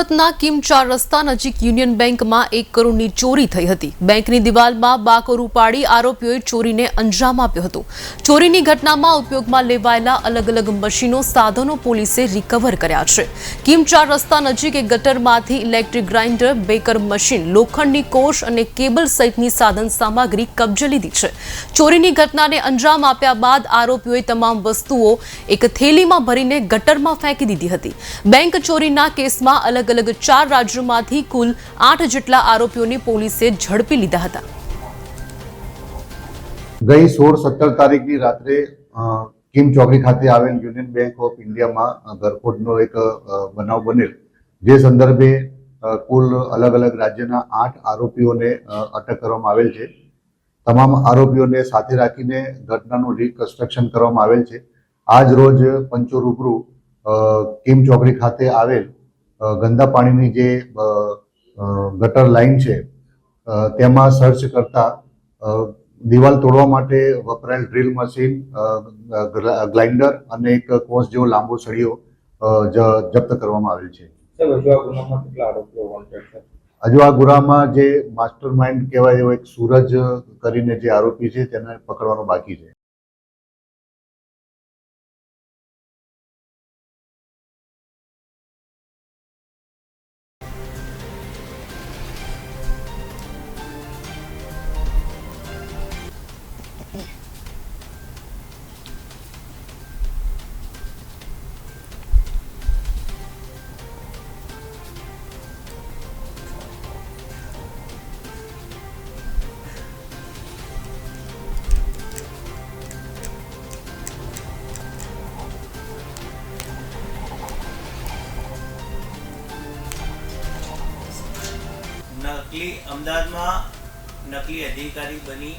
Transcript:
સુરતના કિમ 4 રસ્તા નજીક યુનિયન બેંકમાં 1 કરોડની ચોરી થઈ હતી। બેંકની દિવાલમાં બાકોર ઉપાડી આરોપીઓએ ચોરીને અંજામ આપ્યો હતો। ચોરીની ઘટનામાં ઉપયોગમાં લેવાયેલા અલગ-અલગ મશીનો સાધનો પોલીસે રિકવર કર્યા છે। કિમ 4 રસ્તા નજીક એક ગટરમાંથી ઇલેક્ટ્રિક ગ્રાઇન્ડર, બેકર મશીન, લોખંડની કોશ અને કેબલ સહિતની સાધન સામગ્રી કબજે લીધી છે। ચોરીની ઘટનાને અંજામ આપ્યા બાદ આરોપીઓએ તમામ વસ્તુઓ એક થેલીમાં ભરીને ગટરમાં ફેંકી દીધી હતી। બેંક ચોરીના કેસમાં अलग-अलग 4 राज्यों कुल 8 જેટલા આરોપીઓને પોલીસે ઝડપી લીધા હતા। ગઈ 16-17 તારીખની રાત્રે કિમ ચોકડી ખાતે આવેલ યુનિયન બેંક ઓફ ઇન્ડિયામાં ગરફોડનો એક બનાવ બનેલ, જે સંદર્ભે કુલ અલગ-અલગ રાજ્યના 8 આરોપીઓને અટક કરવામાં આવેલ છે। તમામ આરોપીઓને સાથે રાખીને ઘટનાનું રિકન્સ્ટ્રક્શન કરવામાં આવેલ છે। આજ રોજ પંચો રૂબરૂ કિમ ચોકડી ખાતે આવેલ ગંદા પાણીની જે ગટર લાઈન છે તેમાં સર્ચ કરતા દિવાલ તોડવા માટે વપરાયેલ ડ્રીલ મશીન, ગ્રાઇન્ડર અને એક કોસ જેવો લાંબો સળિયો જપ્ત કરવામાં આવેલ છે। હજુ આ ગુનામાં જે માસ્ટર માઇન્ડ કહેવાય એવો એક સૂરજ કરીને જે આરોપી છે તેને પકડવાનો બાકી છે। નકલી અમદાવાદમાં નકલી અધિકારી બની